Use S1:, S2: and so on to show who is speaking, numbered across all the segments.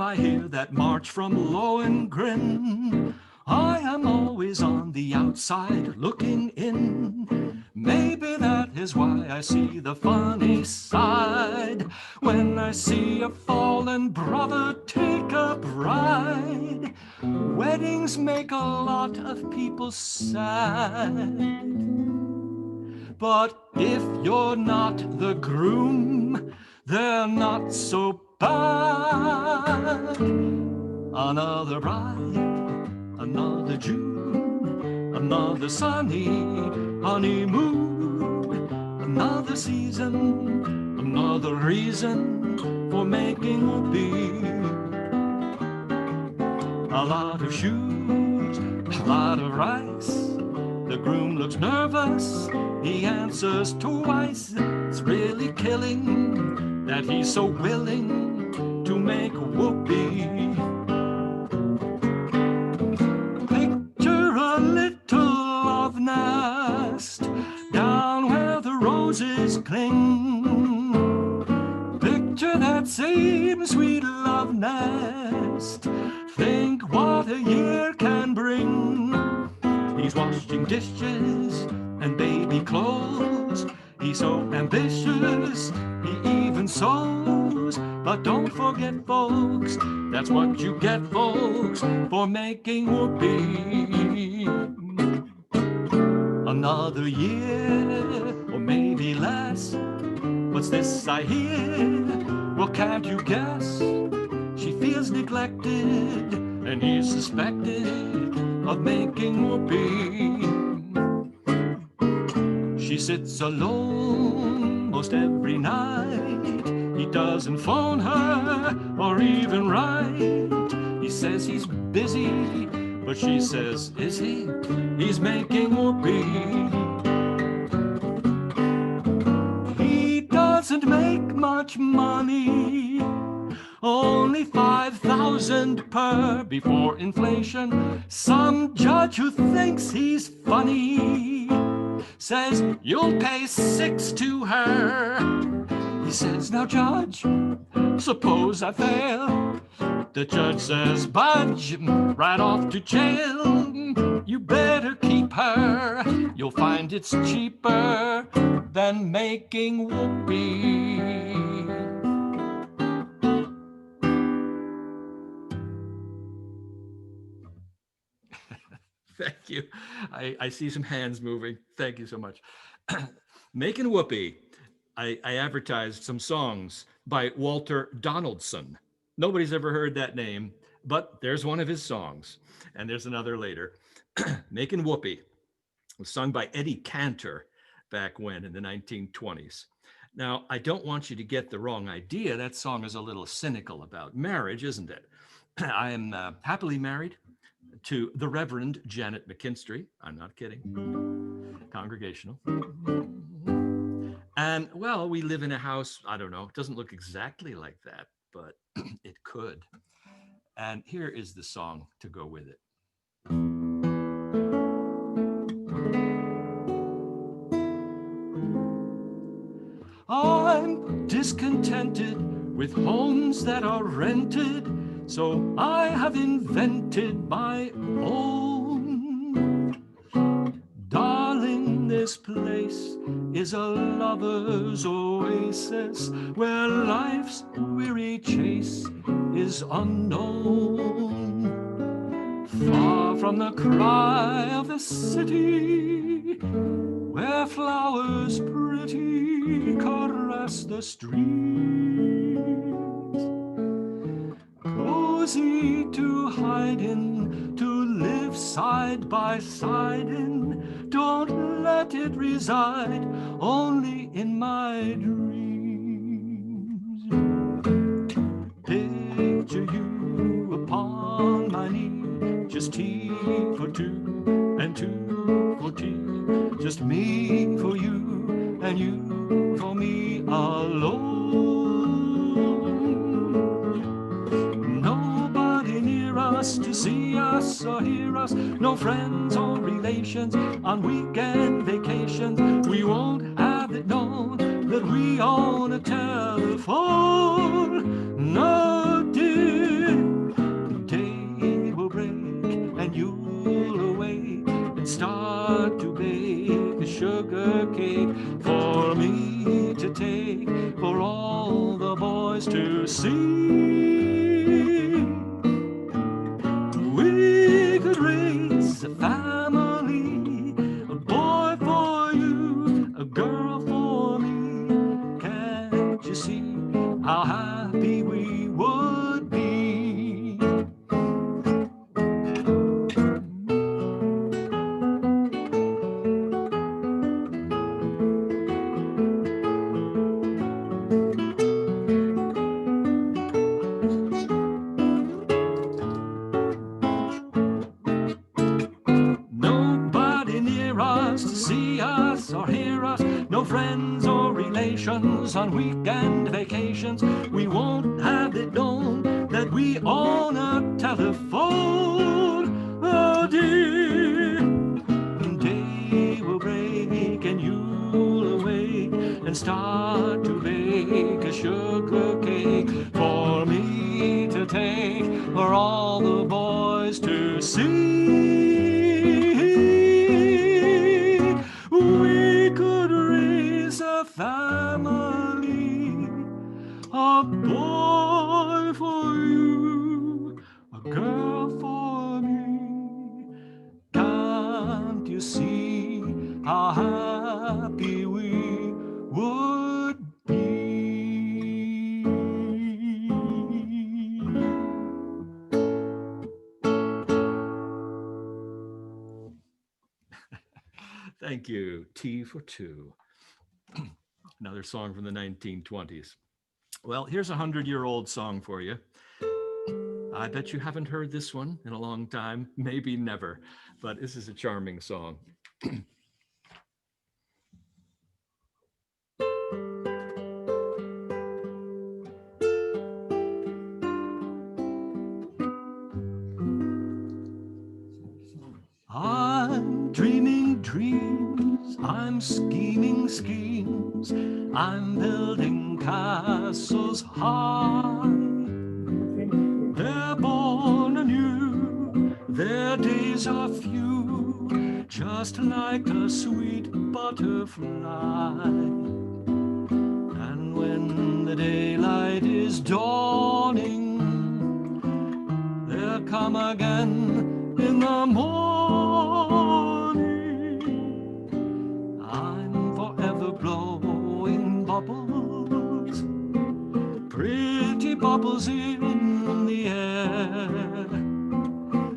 S1: time I hear that march from Lohengrin, I am always on the outside looking in. Maybe that is why I see the funny side when I see a fallen brother take a bride. Weddings make a lot of people sad, but if you're not the groom, they're not so bad. Another bride, another June, another sunny honeymoon, another season, another reason for making whoopee. A lot of shoes, a lot of rice. The groom looks nervous, he answers twice. It's really killing that he's so willing to make whoopee. Picture a little love nest down where the roses cling. Picture that same sweet love nest. Think what a year can bring. He's washing dishes and baby clothes. He's so ambitious, he even sews. But don't forget, folks, that's what you get, folks, for making whoopee. Another year, or maybe less. What's this I hear? Well, can't you guess? She feels neglected, and he's suspected of making whoopee. She sits alone most every night. He doesn't phone her or even write. He says he's busy, but she says, is he? He's making whoopee. He doesn't make much money, only 5,000 per before inflation. Some judge who thinks he's funny says you'll pay 6 to her. He says, now judge, suppose I fail. The judge says, budge, right off to jail. You better keep her, you'll find it's cheaper than making whoopee. Thank you. I see some hands moving. Thank you so much. Making whoopee. I advertised some songs by Walter Donaldson. Nobody's ever heard that name, but there's one of his songs, and there's another later. Making whoopee was sung by Eddie Cantor back when in the 1920s. Now, I don't want you to get the wrong idea. That song is a little cynical about marriage, isn't it? I am happily married to the Reverend Janet McKinstry. I'm not kidding. Congregational. And well, we live in a house, I don't know, it doesn't look exactly like that, but it could. And here is the song to go with it. I'm discontented with homes that are rented, so I have invented my own. Darling, this place is a lover's oasis where life's weary chase is unknown. Far from the cry of the city, where flowers pretty caress the streets. Cozy to hide in, to live side by side in. Don't let it reside only in my dreams. Picture you upon my knee, just tea for two and two for tea. Just me for you and you for me alone. Nobody near us to see us or hear us, no friends or relations on weekend vacations. We won't have it known that we own a telephone. No, dear, to take for all the boys to see. We could raise a family, a boy for you, a girl for me. Can't you see how happy we would be? Nobody near us to see us or hear us, no friends or relations on weekend vacations. We won't have it known that we own a telephone. Oh dear, day will break and you'll awake and start to bake a sugar cake for me to take, for all the boys to see. We could raise a family, a boy for you, a girl for me. Can't you see how happy we would be? Thank you. T for two. Another song from the 1920s. Well, here's a 100-year-old song for you. I bet you haven't heard this one in a long time, maybe never, but this is a charming song. I'm dreaming dreams, I'm scheming schemes, I'm building castles high. They're born anew, their days are few, just like a sweet butterfly. And when the daylight is dawning, they'll come again in the morning. I'm forever blowing bubbles, pretty bubbles in the air.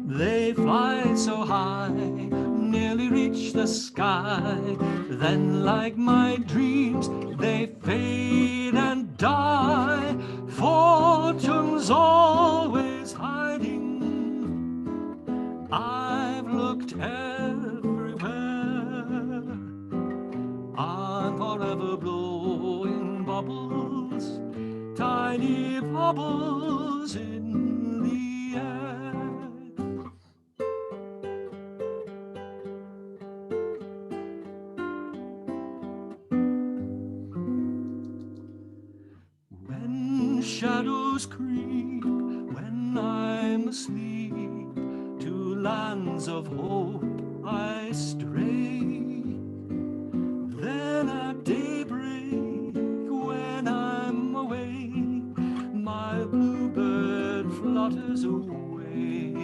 S1: They fly so high, nearly reach the sky. Then, like my dreams, they fade and die. Fortune's always hiding. I've looked everywhere. I'm forever blowing bubbles, tiny bubbles in the air. When shadows creep, when I'm asleep, to lands of hope I stray. Then at daybreak, when I'm awake, my bluebird flutters away.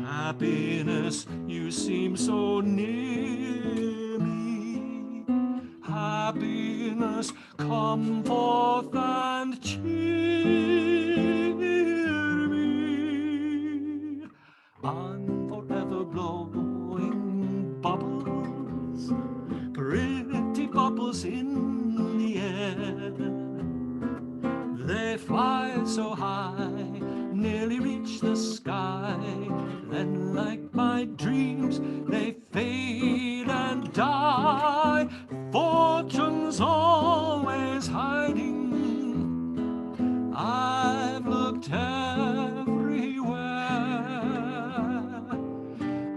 S1: Happiness, you seem so near me. Happiness, come forth and cheer me. I'm forever blowing bubbles, pretty bubbles in the air. They fly so high, nearly reach the sky. Then, like my dreams, they fade and die. Fortune's always hiding. I've looked everywhere.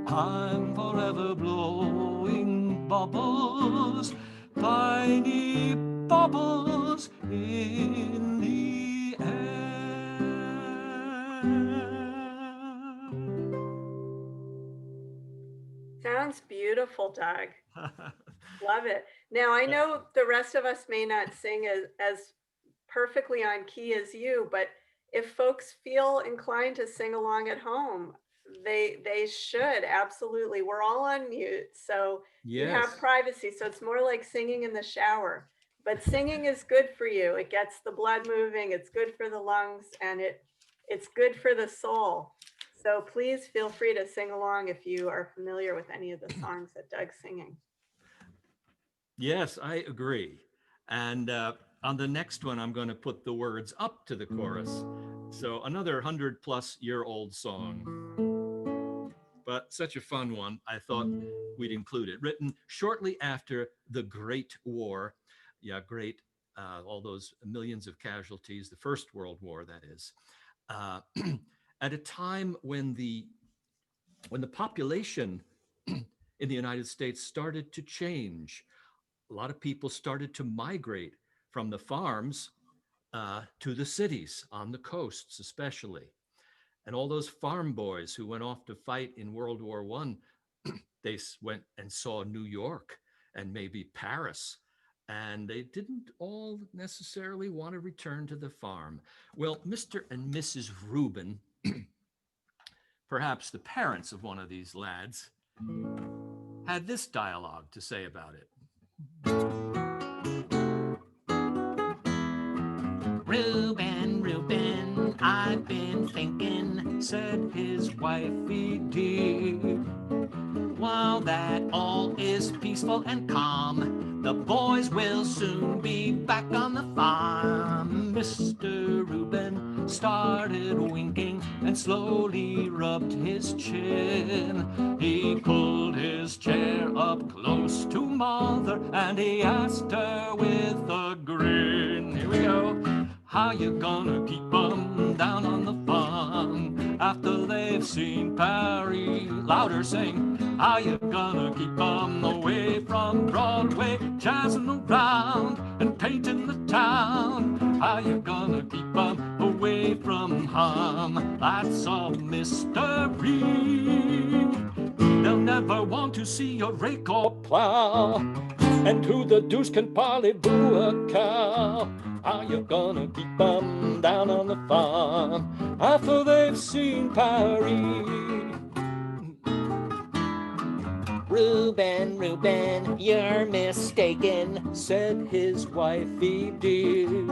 S1: I'm forever blowing bubbles, tiny bubbles in the air.
S2: Sounds beautiful, Doug. Love it. Now, I know the rest of us may not sing as perfectly on key as you, but if folks feel inclined to sing along at home, they should absolutely. We're all on mute, so you have
S1: Yes.
S2: privacy. So it's more like singing in the shower. But singing is good for you. It gets the blood moving, it's good for the lungs, and it's good for the soul. So please feel free to sing along if you are familiar with any of the songs that Doug's singing.
S1: Yes, I agree. And on the next one, I'm going to put the words up to the chorus. So another 100-plus-year-old song, but such a fun one. I thought we'd include it. Written shortly after the Great War. Yeah, great. All those millions of casualties, the First World War, that is. Uh, at a time when the population in the United States started to change, a lot of people started to migrate from the farms to the cities on the coasts, especially. And all those farm boys who went off to fight in World War One, they went and saw New York and maybe Paris. And they didn't all necessarily want to return to the farm. Well, Mr. and Mrs. Rubin, perhaps the parents of one of these lads, had this dialogue to say about it. Reuben, Reuben, I've been thinking, said his wifey dear. While that all is peaceful and calm, the boys will soon be back on the farm. Mr. Reuben started winking and slowly rubbed his chin. He pulled his chair up close to Mother and he asked her with a grin. Here we go. How you gonna keep 'em down on the farm after they've seen Paris? Louder, sing. How you gonna keep 'em away from Broadway, jazzing around and painting the town? How you gonna keep 'em away from hum? That's a mystery. They'll never want to see a rake or plow. And who the deuce can parley-boo a cow? How you gonna keep 'em down on the farm after they've seen Paris? Reuben, Reuben, you're mistaken, said his wifey dear.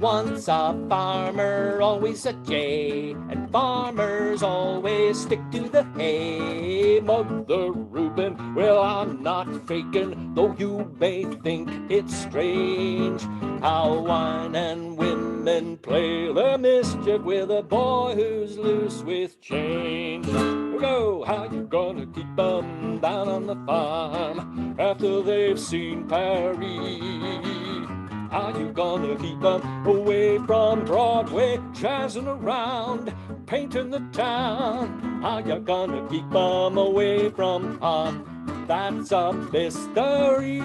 S1: Once a farmer, always a jay, and farmers always stick to the hay. Mother Reuben, well, I'm not faking, though you may think it's strange how wine and women play their mischief with a boy who's loose with change. Go, how you gonna keep 'em down on the farm after they've seen Paris? How you gonna keep 'em away from Broadway, jazzing around, painting the town? How you gonna keep 'em away from That's a mystery.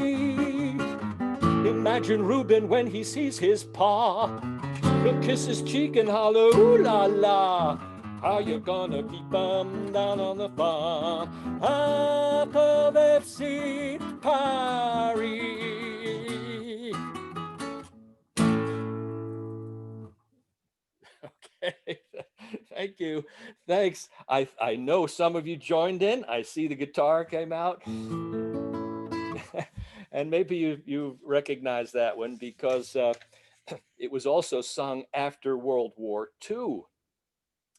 S1: Imagine Reuben when he sees his pa. He'll kiss his cheek and holler, ooh la la. How you gonna keep 'em down on the farm after they've seen Paris? Okay, thank you. Thanks. I know some of you joined in. I see the guitar came out. And maybe you recognize that one because it was also sung after World War II.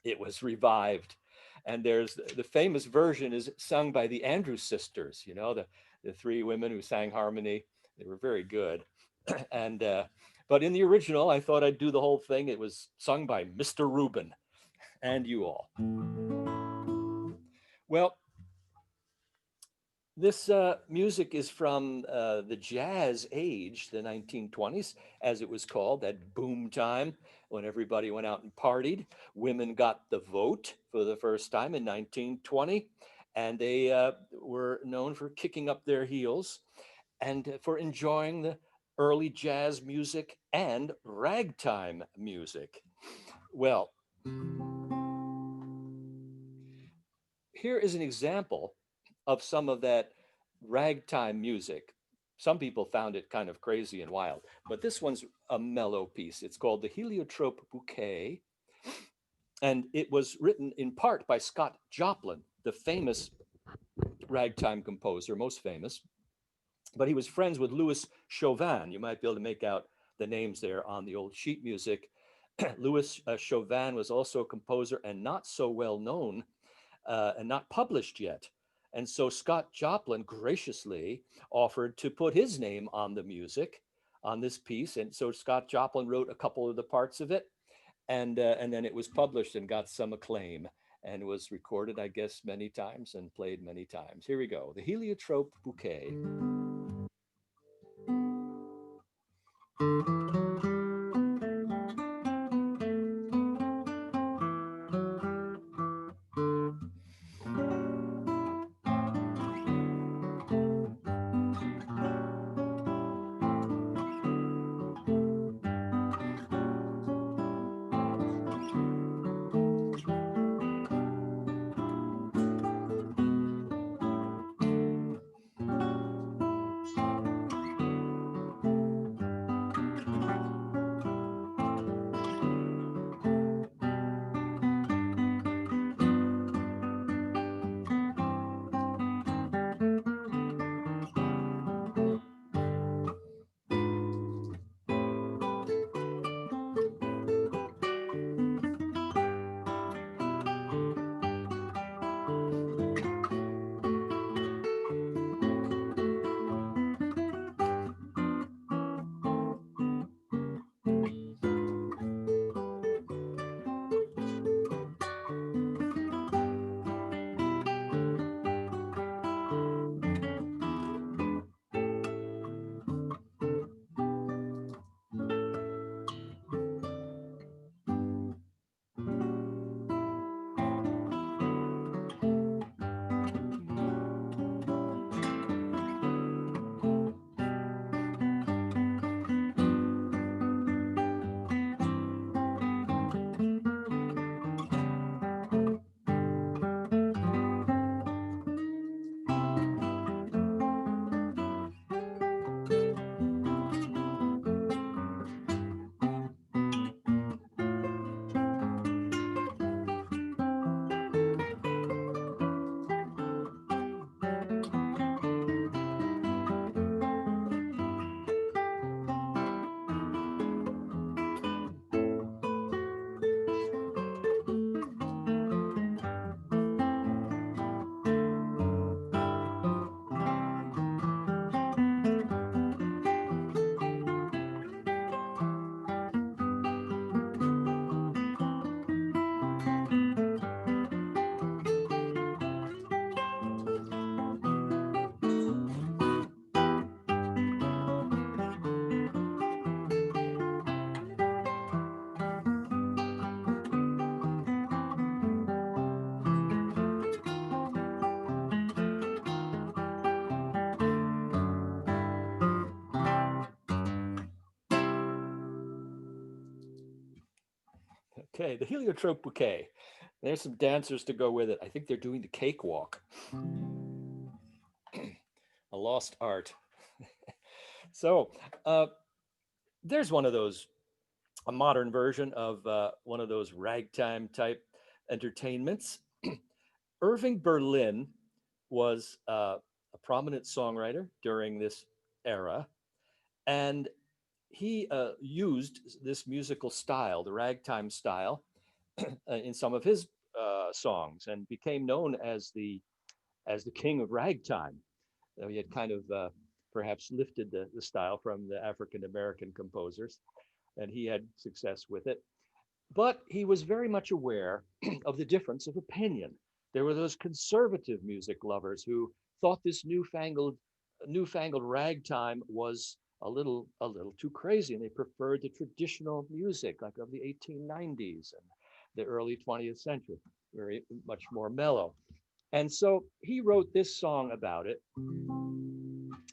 S1: It was revived. And there's the famous version is sung by the Andrews sisters, you know, the three women who sang harmony. They were very good. And but in the original, I thought I'd do the whole thing. It was sung by Mr. Rubin and you all. Well, this music is from the jazz age, the 1920s, as it was called, that boom time when everybody went out and partied. Women got the vote for the first time in 1920, and they were known for kicking up their heels and for enjoying the early jazz music and ragtime music. Well, here is an example of some of that ragtime music Some people found it kind of crazy and wild, but this one's a mellow piece. It's called the Heliotrope Bouquet, and it was written in part by Scott Joplin, the famous ragtime composer, most famous, but he was friends with Louis Chauvin. You might be able to make out the names there on the old sheet music. Louis Chauvin was also a composer and not so well known and not published yet. And so Scott Joplin graciously offered to put his name on the music on this piece. And so Scott Joplin wrote a couple of the parts of it. And then it was published and got some acclaim and was recorded, I guess, many times and played many times. Here we go, the Heliotrope Bouquet. Okay, the Heliotrope Bouquet. There's some dancers to go with it. I think they're doing the cakewalk, a lost art. So there's one of those, a modern version of one of those ragtime type entertainments. Irving Berlin was a prominent songwriter during this era, and he used this musical style, the ragtime style, in some of his songs, and became known as the king of ragtime. He had kind of perhaps lifted the style from the African American composers, and he had success with it. But he was very much aware of the difference of opinion. There were those conservative music lovers who thought this newfangled ragtime was a little too crazy, and they preferred the traditional music like of the 1890s and the early 20th century, very much more mellow. And so he wrote this song about it,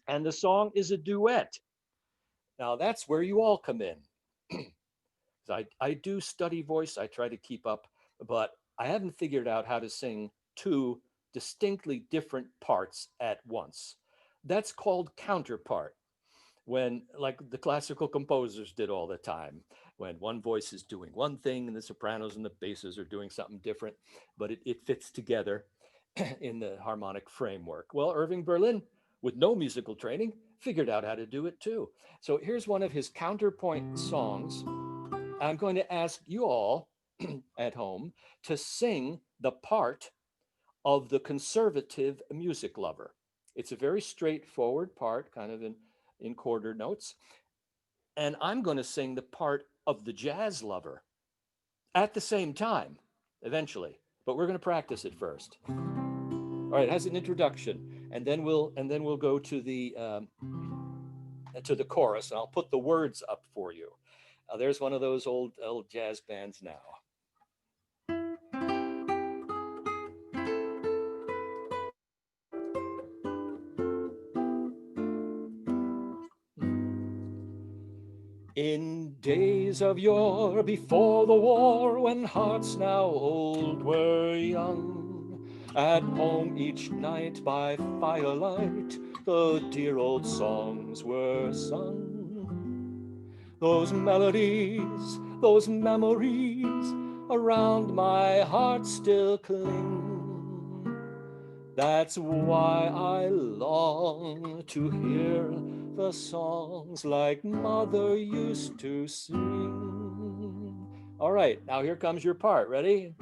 S1: and the song is a duet. Now that's where you all come in. I do study voice, I try to keep up, but I haven't figured out how to sing two distinctly different parts at once. That's called counterpart. when, like the classical composers did all the time, when one voice is doing one thing and the sopranos and the basses are doing something different, but it fits together in the harmonic framework. Well, Irving Berlin, with no musical training, figured out how to do it too. So here's one of his counterpoint songs. I'm going to ask you all at home to sing the part of the conservative music lover. It's a very straightforward part, kind of in quarter notes. And I'm going to sing the part of the jazz lover at the same time, eventually. But we're going to practice it first. All right, it has an introduction, and then we'll go to the chorus, and I'll put the words up for you. There's one of those old jazz bands now. In days of yore, before the war, when hearts now old were young, at home each night by firelight, the dear old songs were sung. Those melodies, those memories, around my heart still cling. That's why I long to hear the songs like mother used to sing. All right, now here comes your part. Ready?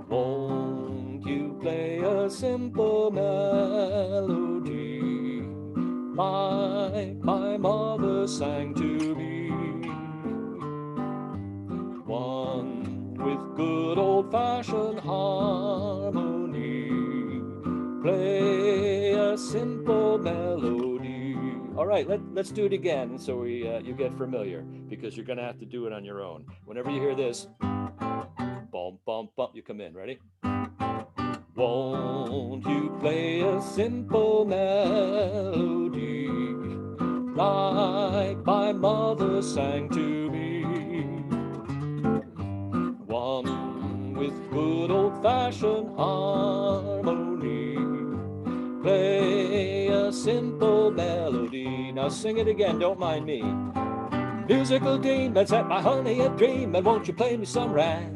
S1: Won't you play a simple melody like my mother sang to me? One with good old-fashioned harmony. Play a simple melody. All right, let's do it again so you get familiar, because you're going to have to do it on your own. Whenever you hear this, bump, bump, bump, you come in. Ready? Won't you play a simple melody like my mother sang to me? One with good old-fashioned harmony. Play a simple melody. Now sing it again, don't mind me. Musical theme that set my honey a dream, and won't you play me some rag?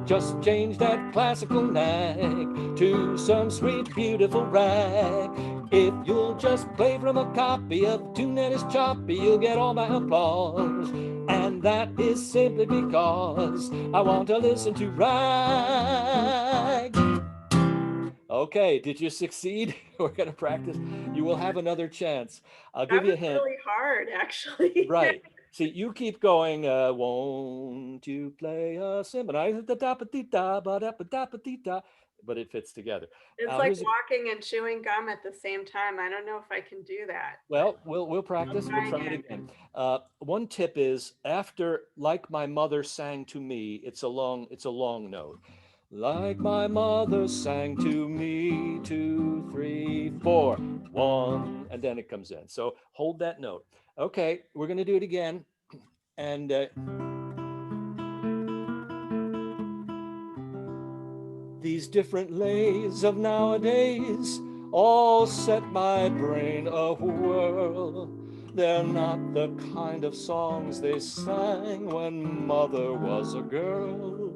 S1: Just change that classical nag to some sweet, beautiful rag. If you'll just play from a copy of a tune that is choppy, you'll get all my applause. And that is simply because I want to listen to rag. Okay, did you succeed? We're going to practice. You will have another chance. I'll give you a hint.
S2: That was really hard, actually.
S1: Right. See, you keep going, won't you play a symphony? But it fits together.
S2: It's like walking and chewing gum at the same time. I don't know if I can do that.
S1: Well, we'll practice. We'll try it again. One tip is, after "like my mother sang to me," it's a long note. Like my mother sang to me, 2, 3, 4, 1, and then it comes in. So hold that note. Okay, we're going to do it again. And these different lays of nowadays all set my brain a whirl. They're not the kind of songs they sang when mother was a girl.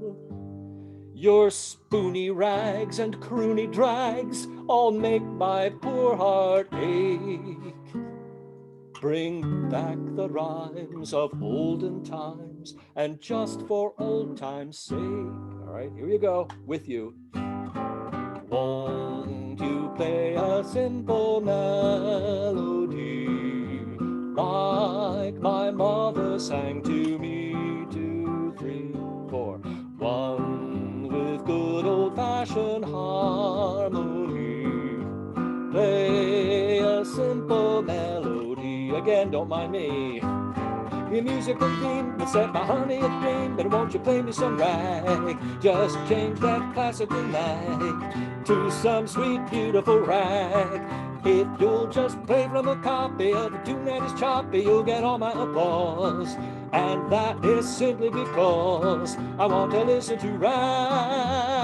S1: Your spoony rags and croony drags all make my poor heart ache. Bring back the rhymes of olden times, and just for old time's sake. All right, here you go, with you. Won't you play a simple melody like my mother sang to me, 2, 3, 4, 1 with good old-fashioned harmony. Play a simple melody. Again, don't mind me. Your musical theme that set my honey a dream, but won't you play me some rag? Just change that classical nag to some sweet, beautiful rag. If you'll just play from a copy of a tune that is choppy, you'll get all my applause. And that is simply because I want to listen to rag.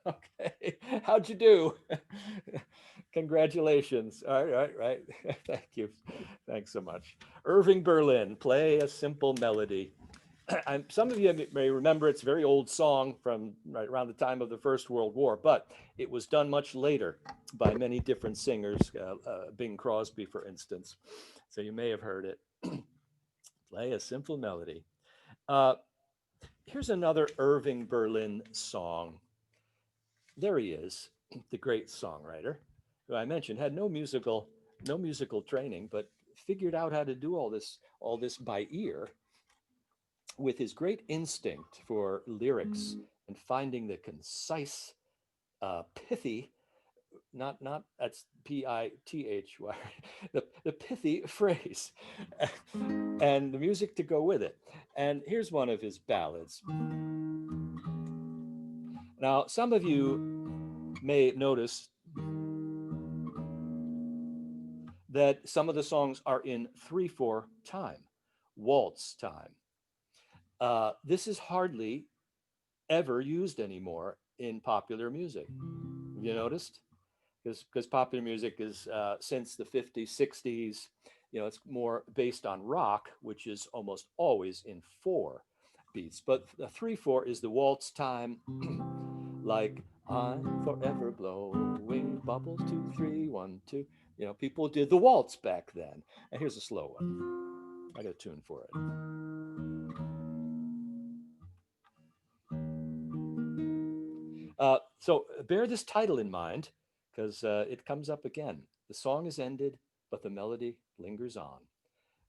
S1: Okay, how'd you do? Congratulations. All right, right. Thank you. Thanks so much. Irving Berlin, Play a Simple Melody. Some of you may remember it's a very old song from right around the time of the First World War, but it was done much later by many different singers, Bing Crosby, for instance. So you may have heard it. Play a Simple Melody. Uh, Here's another Irving Berlin song. There he is, the great songwriter who I mentioned had no musical training, but figured out how to do all this by ear with his great instinct for lyrics and finding the concise, pithy, not that's pithy, the pithy phrase, and the music to go with it. And here's one of his ballads. Now, some of you may notice that some of the songs are in 3/4 time, waltz time. This is hardly ever used anymore in popular music. Have you noticed? Because popular music is since the 50s, 60s, it's more based on rock, which is almost always in 4 beats. But the 3/4 is the waltz time, like I'm forever blowing bubbles 2, 3, 1, 2. People did the waltz back then. And here's a slow one. I got a tune for it. So bear this title in mind because it comes up again. The song is ended, but the melody lingers on.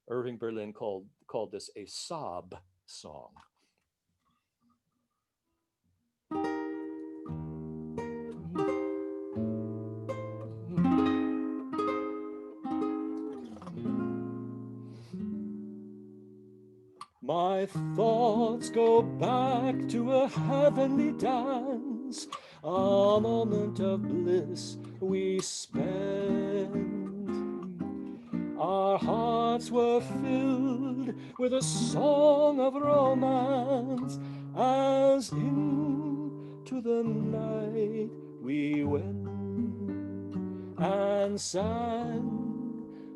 S1: Irving Berlin called this a sob song. My thoughts go back to a heavenly dance, a moment of bliss we spent. Our hearts were filled with a song of romance as into the night we went and sang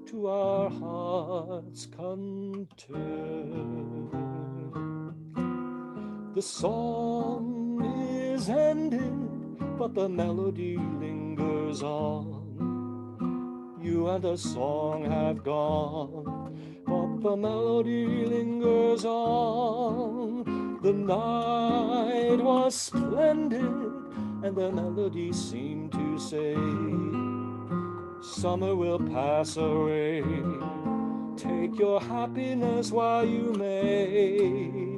S1: to our heart's content. The song is ended, but the melody lingers on. You and the song have gone, but the melody lingers on. The night was splendid, and the melody seemed to say, summer will pass away. Take your happiness while you may.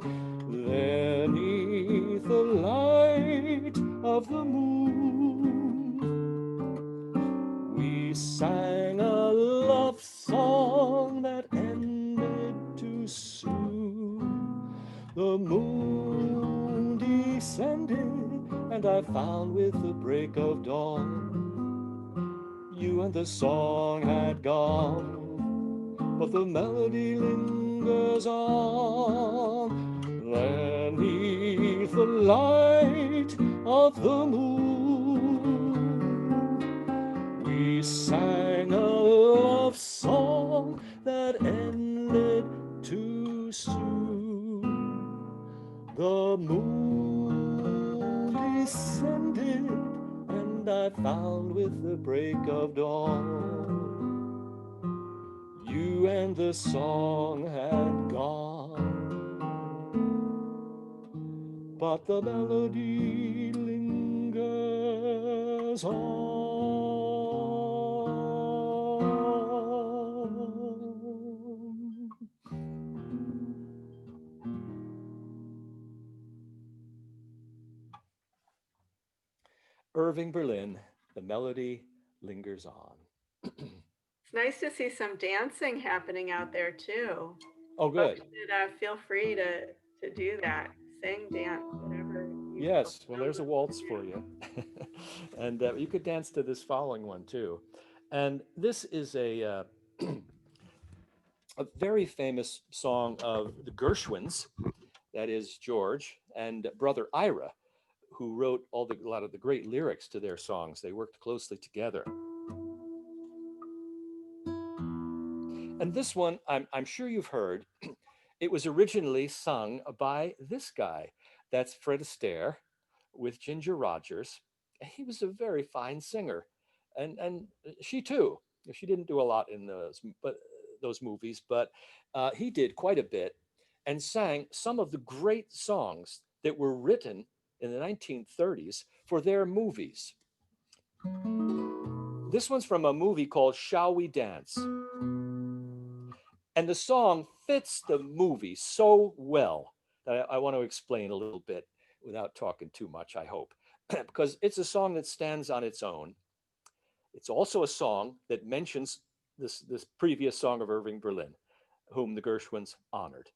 S1: There, 'neath the light of the moon, we sang a love song that ended too soon. The moon descended, and I found with the break of dawn, you and the song had gone, but the melody lingers on. There, 'neath the light of the moon, we sang a love song that ended too soon. The moon descended, and I found with the break of dawn, you and the song had gone, but the melody lingers on. Irving Berlin, the melody lingers on.
S2: It's nice to see some dancing happening out there too.
S1: Oh, good.
S2: Folks should feel free to do that. Sing, dance, whatever you feel
S1: Yes, well, there's a waltz for you. And you could dance to this following one too. And this is a very famous song of the Gershwins, that is George and brother Ira, who wrote a lot of the great lyrics to their songs. They worked closely together. And this one, I'm sure you've heard. It was originally sung by this guy. That's Fred Astaire with Ginger Rogers. He was a very fine singer, and she too. She didn't do a lot in those movies, but he did quite a bit, and sang some of the great songs that were written in the 1930s for their movies. This one's from a movie called Shall We Dance? And the song fits the movie so well that I want to explain a little bit without talking too much, I hope, because it's a song that stands on its own. It's also a song that mentions this previous song of Irving Berlin, whom the Gershwins honored.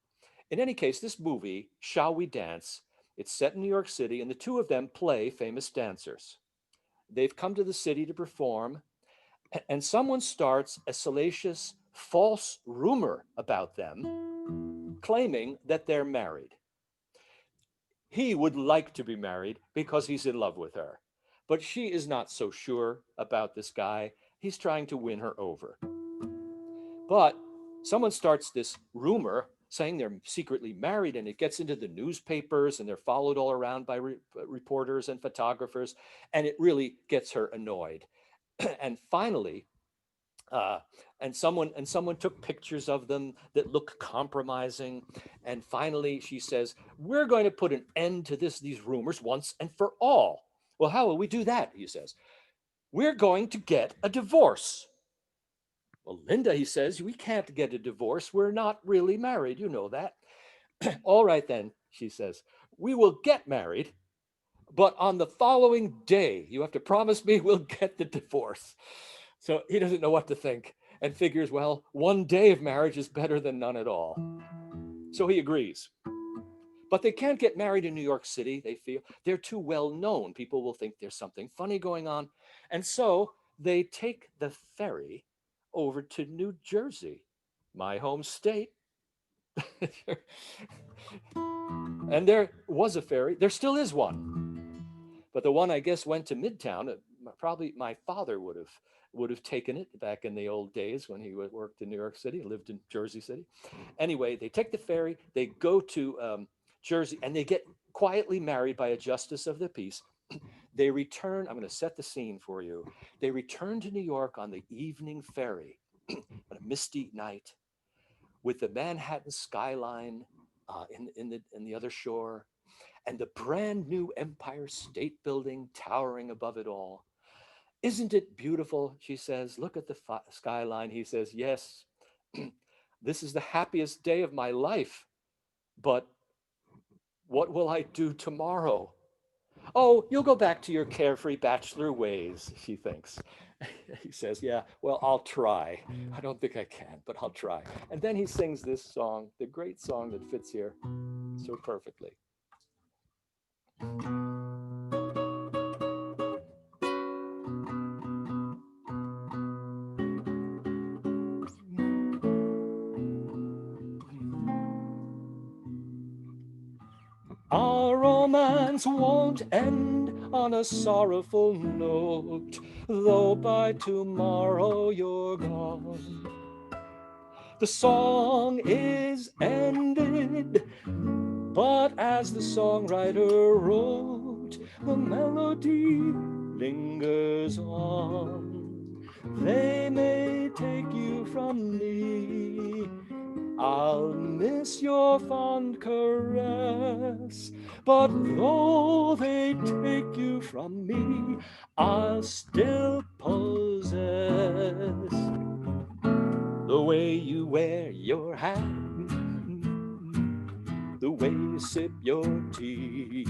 S1: In any case, this movie, Shall We Dance? It's set in New York City, and the two of them play famous dancers. They've come to the city to perform, and someone starts a salacious, false rumor about them, claiming that they're married. He would like to be married because he's in love with her, but she is not so sure about this guy. He's trying to win her over. But someone starts this rumor saying they're secretly married, and it gets into the newspapers, and they're followed all around by reporters and photographers, and it really gets her annoyed. And finally, someone took pictures of them that look compromising, and finally she says, "We're going to put an end to these rumors once and for all." "Well, how will we do that?" he says. "We're going to get a divorce." "Well, Linda," he says, "we can't get a divorce. We're not really married. You know that." "All right then," she says, "we will get married, but on the following day, you have to promise me we'll get the divorce." So he doesn't know what to think and figures, well, one day of marriage is better than none at all. So he agrees. But they can't get married in New York City, they feel. They're too well known. People will think there's something funny going on. And so they take the ferry over to New Jersey, my home state. And there was a ferry. There still is one. But the one, I guess, went to Midtown. Probably my father would have taken it back in the old days when he worked in New York City, lived in Jersey City. Anyway, they take the ferry, they go to Jersey, and they get quietly married by a justice of the peace. They return, I'm going to set the scene for you. They return to New York on the evening ferry on a misty night with the Manhattan skyline in the other shore, and the brand new Empire State Building towering above it all. "Isn't it beautiful?" she says. "Look at the skyline." He says, "Yes, this is the happiest day of my life, but what will I do tomorrow?" "Oh, you'll go back to your carefree bachelor ways," she thinks. He says, "Yeah, well, I'll try. I don't think I can, but I'll try." And then he sings this song, the great song that fits here so perfectly. "Our romance won't end on a sorrowful note, though by tomorrow you're gone. The song is ended, but as the songwriter wrote, the melody lingers on. They may take you from me, I'll miss your fond caress, but though they take you from me, I'll still possess the way you wear your hat, the way you sip your tea,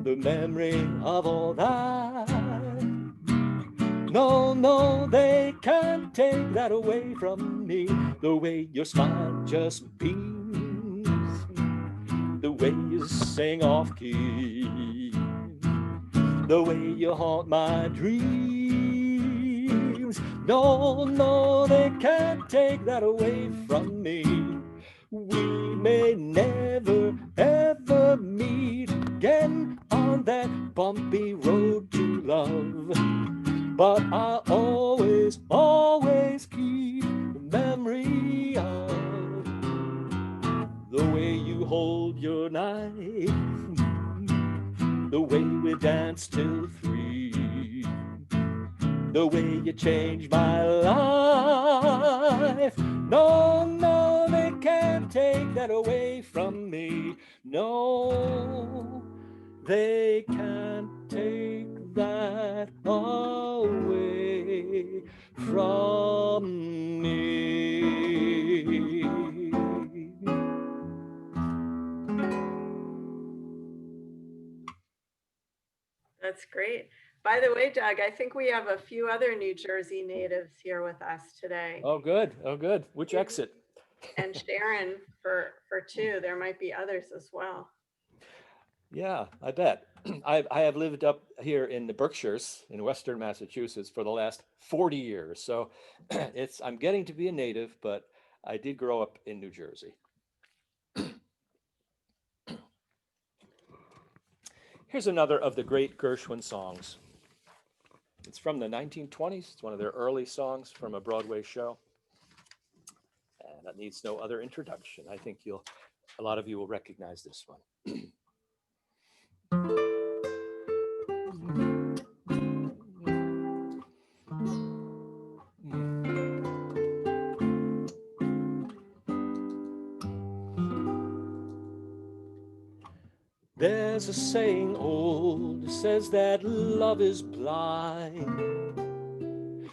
S1: the memory of all that. No, no, they can't take that away from me. The way your smile just beams, the way you sing off key, the way you haunt my dreams. No, no, they can't take that away from me. We may never, ever meet again on that bumpy road to love, but I'll always, always keep changed my life. No, no, they can't take that away from me. No, they can't take that away from me.
S2: That's great. By the way, Doug, I think we have a few other New Jersey natives here with us today.
S1: Oh, good. Oh, good. Which exit?
S2: And Sharon for two. There might be others as well.
S1: Yeah, I bet. I have lived up here in the Berkshires in Western Massachusetts for the last 40 years. So I'm getting to be a native, but I did grow up in New Jersey. Here's another of the great Gershwin songs. It's from the 1920s. It's one of their early songs from a Broadway show. And that needs no other introduction. I think a lot of you will recognize this one. There's a saying old, says that love is blind.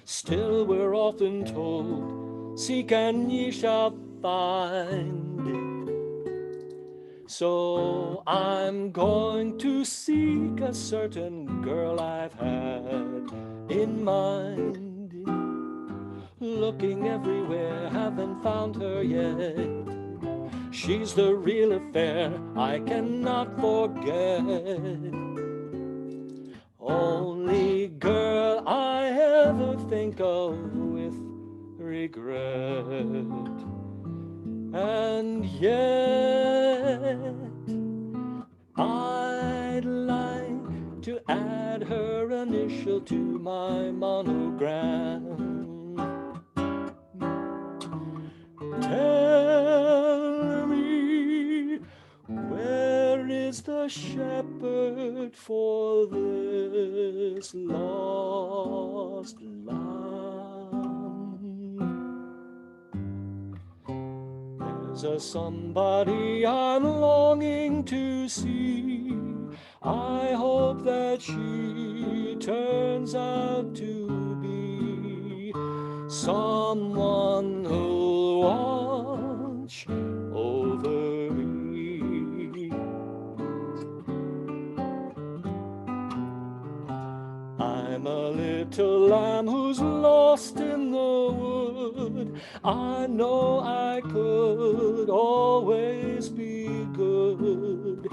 S1: Still we're often told, seek and ye shall find. So I'm going to seek a certain girl I've had in mind. Looking everywhere, haven't found her yet. She's the real affair I cannot forget. Only girl I ever think of with regret. And yet I'd like to add her initial to my monogram. Tell me, where is the shepherd for this lost lamb? There's a somebody I'm longing to see. I hope that she turns out to be someone who'll watch over me. I'm a little lamb who's lost in the wood. I know I could always be good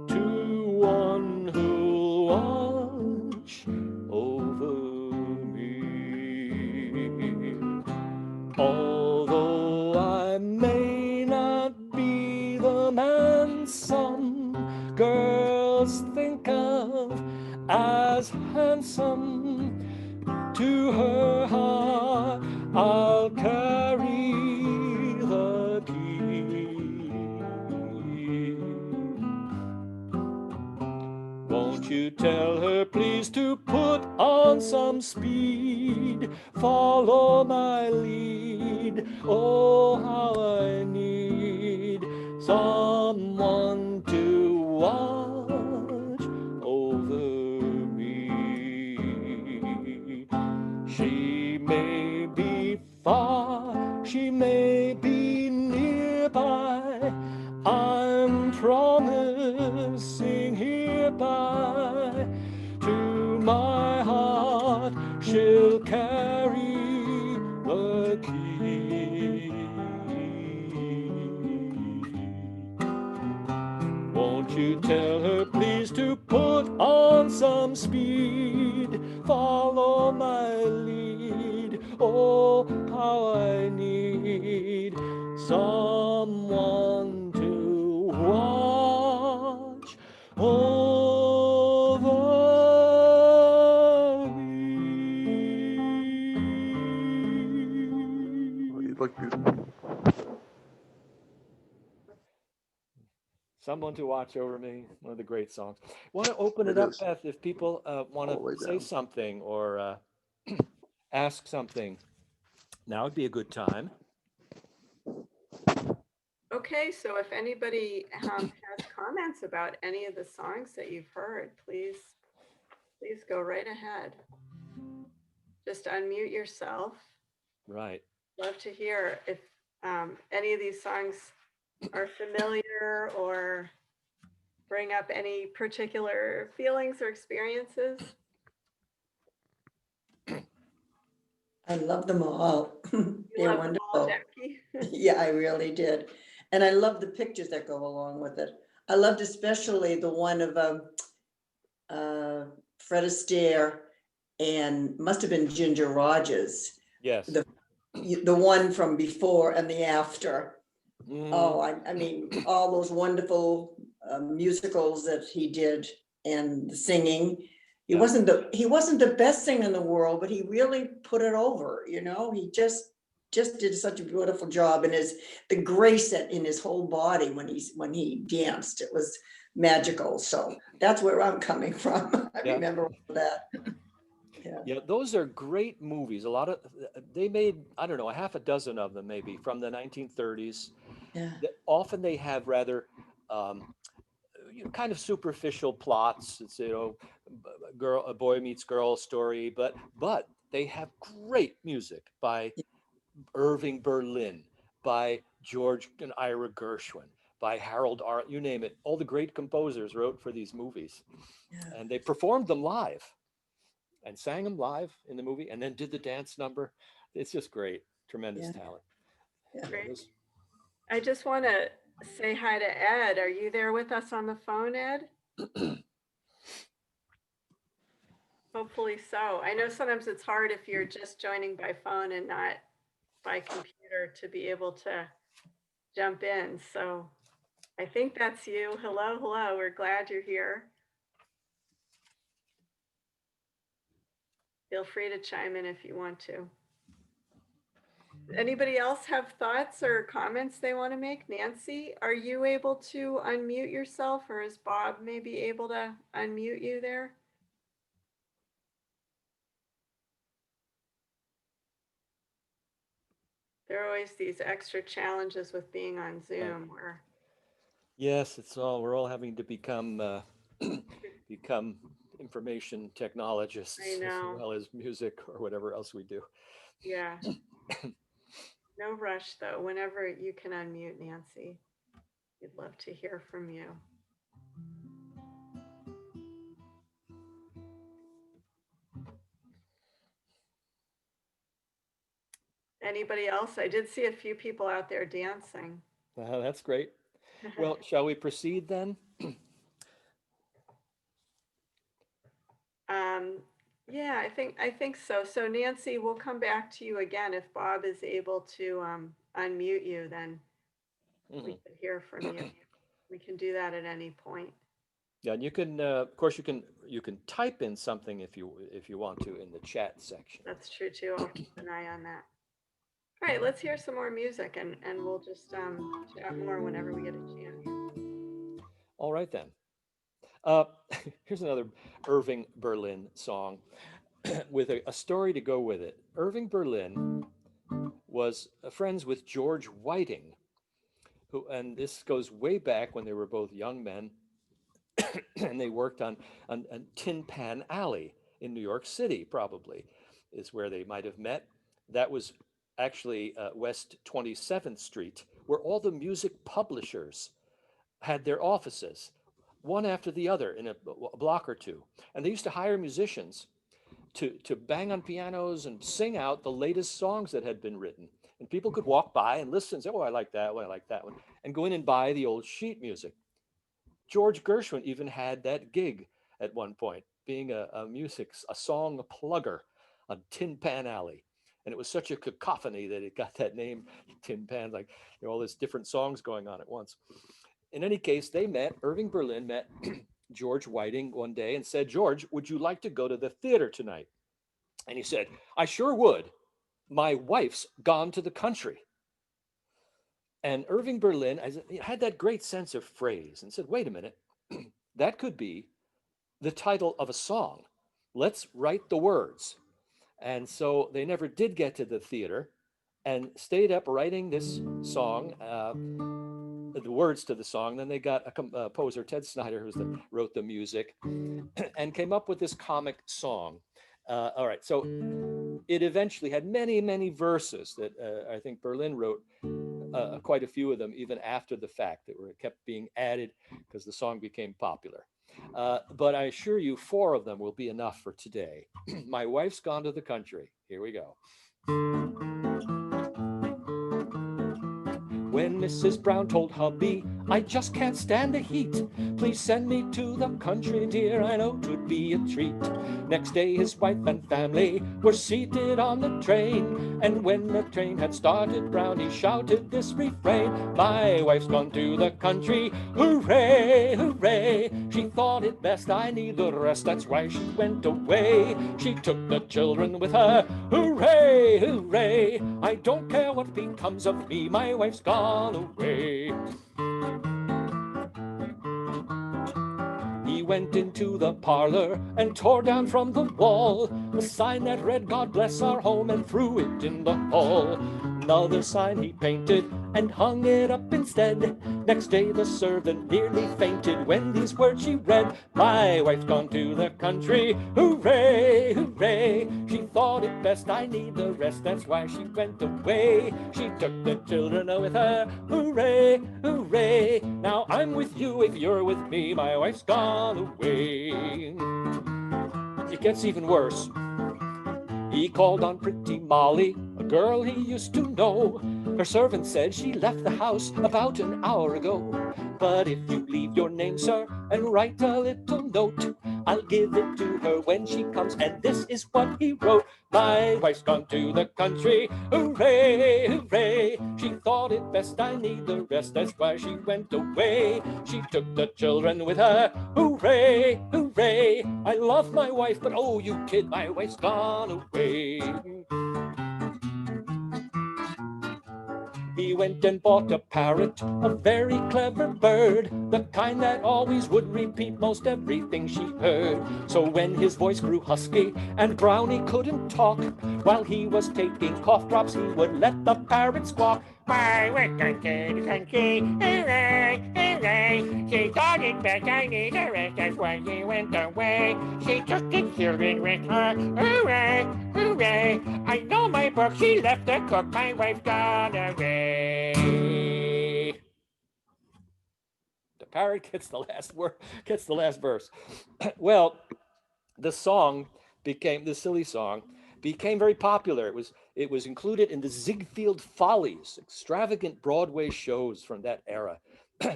S1: to one who'll watch over me. Although I may not be the man some girls think of as handsome, to her heart I'll carry the key. Won't you tell her please to put on some speed, follow my lead, oh how I need someone to watch over me. She may be far, she may be nearby, I'm promising hereby to my heart she'll carry the key. Won't you tell her please to put on some speed, follow my lead, oh how I need someone to watch over me.
S3: Oh, you look beautiful.
S1: Someone to watch over me, one of the great songs. Want to open it
S3: It
S1: up,
S3: is.
S1: Beth, if people want
S3: All the way
S1: to say
S3: down.
S1: something or ask something, now would be a good time.
S2: Okay, so if anybody has comments about any of the songs that you've heard, please go right ahead. Just unmute yourself.
S1: Right.
S2: Love to hear if any of these songs are familiar or bring up any particular feelings or experiences.
S4: I love them all.
S2: You
S4: They're
S2: love them all,
S4: wonderful.
S2: Jackie.
S4: Yeah, I really did. And I love the pictures that go along with it. I loved especially the one of Fred Astaire and must have been Ginger Rogers,
S1: Yes.
S4: the one from before and the after.
S1: Mm.
S4: Oh, I mean, all those wonderful musicals that he did and the singing. He
S1: Yeah.
S4: wasn't the best singer in the world, but he really put it over, you know, he just did such a beautiful job, and the grace that in his whole body when he danced, it was magical. So that's where I'm coming from. I
S1: Yeah.
S4: remember all that.
S1: Yeah, those are great movies. A lot of they made, I don't know, a half a dozen of them maybe from the 1930s.
S4: Yeah.
S1: Often they have rather kind of superficial plots. It's, a boy meets girl story, but they have great music by Irving Berlin, by George and Ira Gershwin, by Harold Arlen, you name it. All the great composers wrote for these movies,
S4: Yeah.
S1: and they performed them live and sang them live in the movie, and then did the dance number. It's just great, tremendous
S4: Yeah.
S1: talent.
S4: Yeah.
S1: Yeah,
S2: Great.
S1: those-
S2: I just want to say hi to Ed. Are you there with us on the phone, Ed? Hopefully so. I know sometimes it's hard if you're just joining by phone and not by computer to be able to jump in. So I think that's you. Hello, hello. We're glad you're here. Feel free to chime in if you want to. Anybody else have thoughts or comments they want to make? Nancy, are you able to unmute yourself, or is Bob maybe able to unmute you there? There are always these extra challenges with being on Zoom where
S1: yes, we're all having to become become information technologists
S2: I
S1: as
S2: know.
S1: well as music or whatever else we do.
S2: Yeah. No rush though. Whenever you can unmute, Nancy, we'd love to hear from you. Anybody else? I did see a few people out there dancing.
S1: That's great. Well, shall we proceed then?
S2: Yeah, I think so. So Nancy, we'll come back to you again. If Bob is able to unmute you, then we can hear from you. We can do that at any point.
S1: Yeah, and you can, of course, you can type in something if you want to in the chat section.
S2: That's true too. I'll keep an eye on that. All right, let's hear some more music, and we'll just chat more whenever we get a chance.
S1: All right then. Here's another Irving Berlin song with a story to go with it. Irving Berlin was friends with George Whiting, and this goes way back when they were both young men, and they worked on Tin Pan Alley in New York City, probably, is where they might have met. That was actually West 27th Street, where all the music publishers had their offices, one after the other in a block or two. And they used to hire musicians to bang on pianos and sing out the latest songs that had been written. And people could walk by and listen and say, oh, I like that one, I like that one, and go in and buy the old sheet music. George Gershwin even had that gig at one point, being a song plugger on Tin Pan Alley. And it was such a cacophony that it got that name, Tin Pan, like all these different songs going on at once. In any case, Irving Berlin met George Whiting one day and said, George, would you like to go to the theater tonight? And he said, I sure would. My wife's gone to the country. And Irving Berlin had that great sense of phrase and said, wait a minute, that could be the title of a song. Let's write the words. And so they never did get to the theater and stayed up writing this song, the words to the song. Then they got a composer, Ted Snyder, wrote the music, and came up with this comic song. All right, so it eventually had many, many verses that I think Berlin wrote quite a few of them even after the fact that were kept being added because the song became popular. But I assure you, 4 of them will be enough for today. My wife's gone to the country. Here we go. When Mrs. Brown told hubby, I just can't stand the heat. Please send me to the country, dear, I know 'twould be a treat. Next day his wife and family were seated on the train, and when the train had started, Brownie shouted this refrain: my wife's gone to the country, hooray, hooray. She thought it best I need the rest, that's why she went away. She took the children with her, hooray, hooray. I don't care what becomes of me, my wife's gone away. He went into the parlor and tore down from the wall a sign that read, God bless our home, and threw it in the hall. Another sign he painted and hung it up instead. Next day the servant nearly fainted when these words she read: my wife's gone to the country, hooray, hooray. She thought it best I need the rest, that's why she went away. She took the children with her, hooray, hooray. Now I'm with you if you're with me, my wife's gone away. It gets even worse. He called on pretty Molly, a girl he used to know. Her servant said she left the house about an hour ago. But if you leave your name, sir, and write a little note, I'll give it to her when she comes. And this is what he wrote: my wife's gone to the country, hooray, hooray. She thought it best I need the rest, that's why she went away. She took the children with her, hooray, hooray. I love my wife, but oh, you kid, my wife's gone away. He went and bought a parrot, a very clever bird, the kind that always would repeat most everything she heard. So when his voice grew husky and Brownie couldn't talk, while he was taking cough drops, he would let the parrot squawk: my wife gone to the country, hooray, hooray. She thought it best I need the rest, that's why she went away. She took the children with her, hooray, hooray. I know my book, she left the cook, my wife's gone away. The parrot gets the last word, gets the last verse. Well, the song became, the silly song became very popular. It was included in the Ziegfeld Follies, extravagant Broadway shows from that era.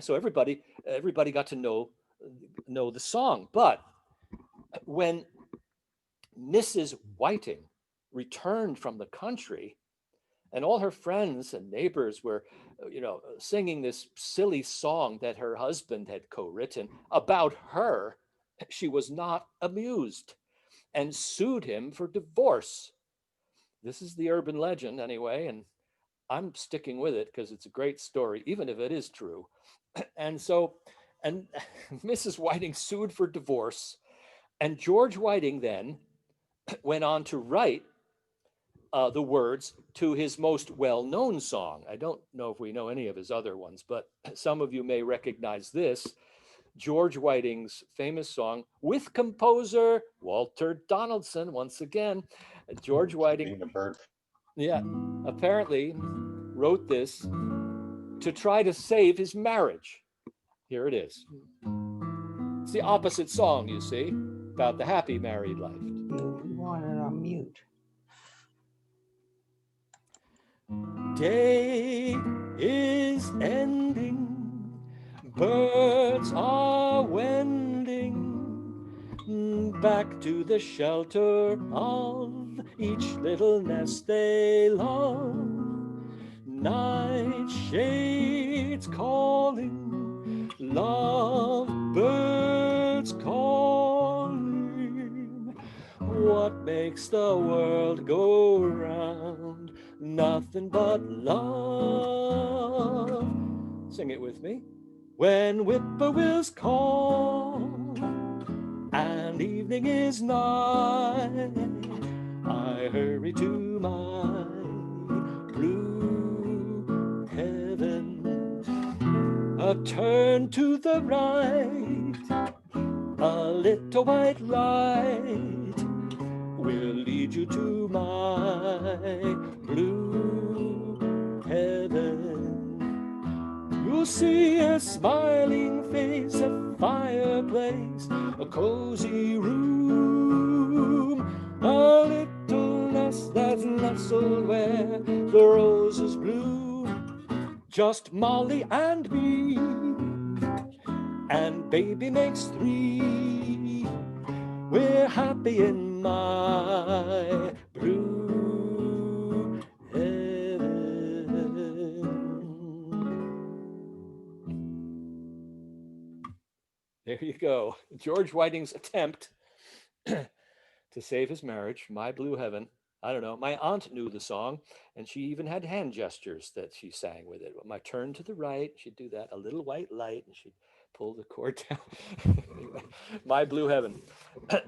S1: So everybody got to know the song. But when Mrs. Whiting returned from the country, and all her friends and neighbors were, singing this silly song that her husband had co-written about her, she was not amused and sued him for divorce. This is the urban legend anyway, and I'm sticking with it because it's a great story, even if it is true. And Mrs. Whiting sued for divorce, and George Whiting then went on to write the words to his most well-known song. I don't know if we know any of his other ones, but some of you may recognize this, George Whiting's famous song with composer Walter Donaldson. Once again, George Whiting, apparently wrote this to try to save his marriage. Here it is. It's the opposite song, you see, about the happy married life.
S4: You want it on mute.
S1: Day is ending, birds are wending back to the shelter of each little nest they love. Night shades calling, love birds calling. What makes the world go round? Nothing but love. Sing it with me. When whippoorwills call and evening is nigh, I I hurry to my blue heaven. A turn to the right, a little white light will lead you to my blue heaven. You'll see a smiling face, a fireplace, a cozy room, a little nest that's nestled where the roses bloom. Just Molly and me, and baby makes three. We're happy in my blue heaven. There you go. George Whiting's attempt to save his marriage, My Blue Heaven. I don't know. My aunt knew the song, and she even had hand gestures that she sang with it. My turn to the right, she'd do that, a little white light, and she'd pull the cord down. Anyway, My Blue Heaven.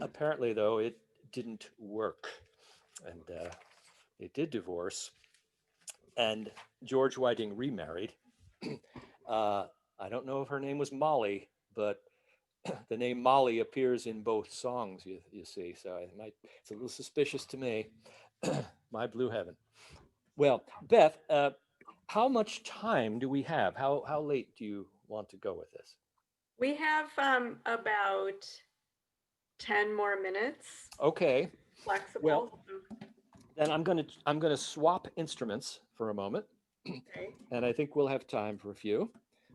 S1: Apparently, though, it didn't work, and they did divorce, and George Whiting remarried. I don't know if her name was Molly, but the name Molly appears in both songs, you see, so it's a little suspicious to me. My Blue Heaven. Well, Beth, how much time do we have? How late do you want to go with this?
S2: We have about 10 more minutes.
S1: Okay.
S2: Flexible.
S1: Well, then I'm gonna swap instruments for a moment,
S2: Okay.
S1: and I think we'll have time for a few.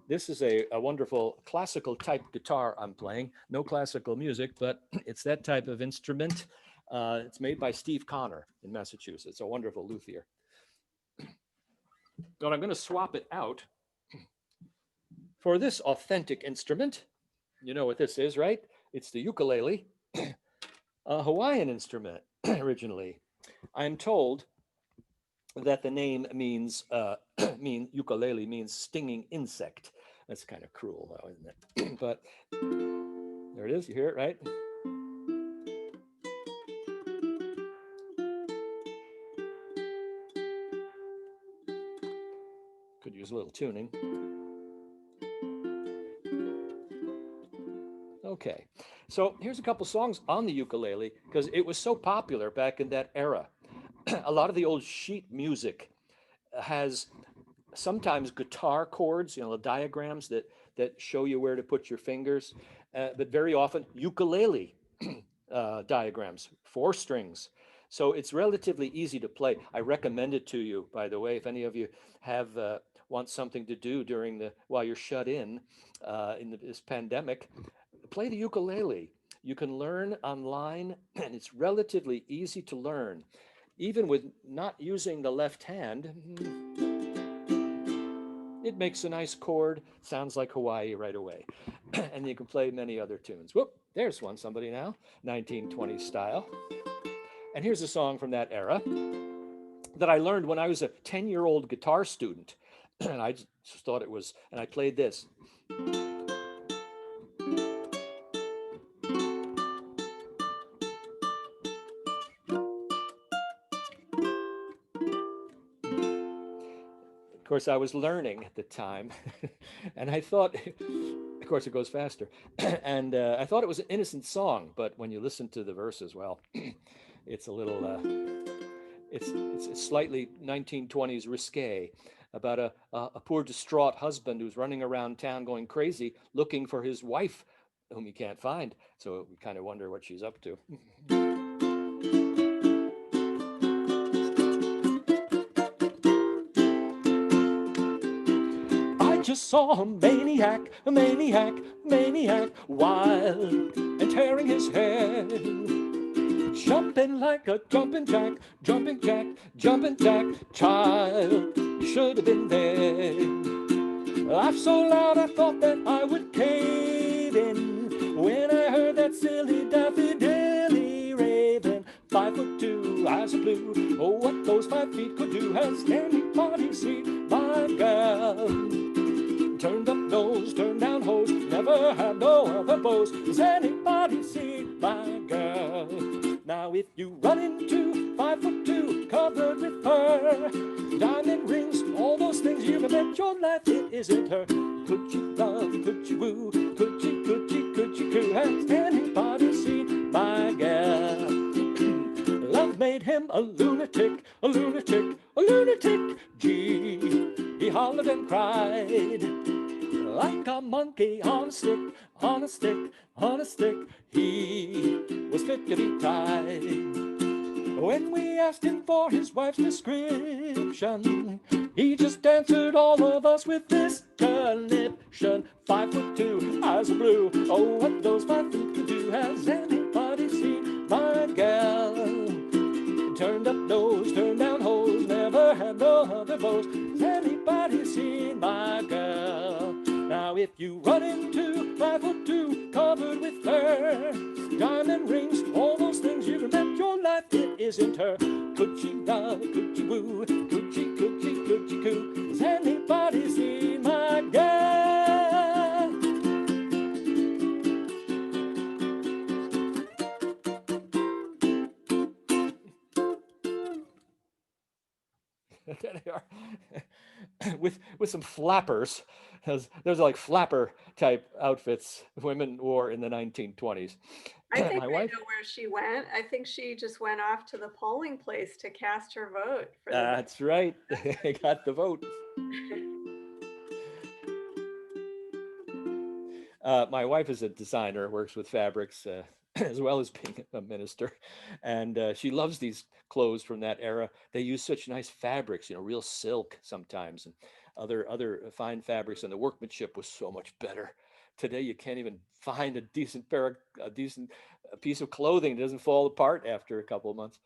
S1: This is a wonderful classical type guitar I'm playing. No classical music, but it's that type of instrument. It's made by Steve Connor in Massachusetts, a wonderful luthier. But I'm going to swap it out for this authentic instrument. You know what this is, right? It's the ukulele, a Hawaiian instrument originally. I'm told that the name means, ukulele means stinging insect. That's kind of cruel though, isn't it? But there it is, you hear it, right? Could use a little tuning. Okay, so here's a couple songs on the ukulele because it was so popular back in that era. A lot of the old sheet music has sometimes guitar chords, the diagrams that show you where to put your fingers, but very often ukulele diagrams, 4 strings. So it's relatively easy to play. I recommend it to you, by the way, if any of you have want something to do while you're shut in this pandemic, play the ukulele. You can learn online, and it's relatively easy to learn, even with not using the left hand. It makes a nice chord, sounds like Hawaii right away. And you can play many other tunes. Whoop, there's one, somebody now, 1920s style. And here's a song from that era that I learned when I was a 10-year-old guitar student. And I just thought it was, and I played this. Of course, I was learning at the time, and I thought, of course, it goes faster, and I thought it was an innocent song, but when you listen to the verses, well, it's a little, it's slightly 1920s risque about a poor distraught husband who's running around town going crazy looking for his wife whom he can't find. So we kind of wonder what she's up to. I just saw a maniac, wild and tearing his hair, jumping like a jumping jack, child, should have been there. Laughed so loud I thought that I would cave in when I heard that silly daffodilly raving. 5'2", eyes of blue, oh what those 5 feet could do. Has anybody seen my gal? Turned up nose, turned down hose, never had no other boast. Has anybody seen my girl? Now if you run into 5'2", covered with fur. Diamond rings, all those things you can bet your life it isn't her. Could you love, could you woo, could you coo? Has anybody seen my gal? Love made him a lunatic, a lunatic, a lunatic. Gee, he hollered and cried like a monkey on a stick, on a stick, on a stick. He was fit to be tied. When we asked him for his wife's description, he just answered all of us with this conniption. 5'2", eyes are blue. Oh, what those 5 feet can do. Has anybody seen my gal? Turned up nose, turned down hose, never had no other bows. Has anybody seen my gal? Now if you run into 5'2", covered with fur, diamond rings, all those things you can bet your life it isn't her. Could she love, could she woo, could she coo? Has anybody seen my gal? There they are. with some flappers. There's like flapper type outfits women wore in the 1920s.
S2: I think
S1: My
S2: I
S1: wife,
S2: know where she went. I think she just went off to the polling place to cast her vote for the
S1: that's right. They got the vote. My wife is a designer, works with fabrics as well as being a minister, and she loves these clothes from that era. They use such nice fabrics, real silk sometimes, and other fine fabrics, and the workmanship was so much better. Today, you can't even find a decent piece of clothing that doesn't fall apart after a couple of months.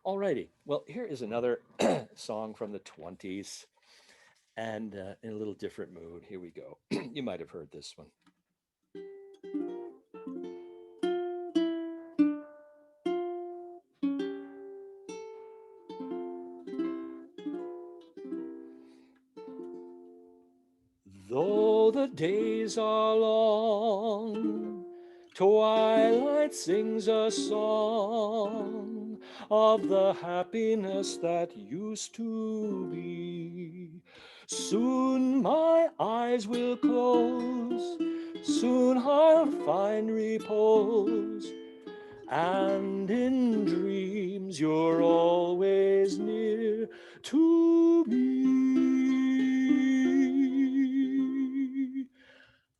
S1: Alrighty, well, here is another song from the 20s. And in a little different mood. Here we go. You might have heard this one. Though the days are long, twilight sings a song of the happiness that used to be. Soon my eyes will close, soon I'll find repose, and in dreams you're always near to me.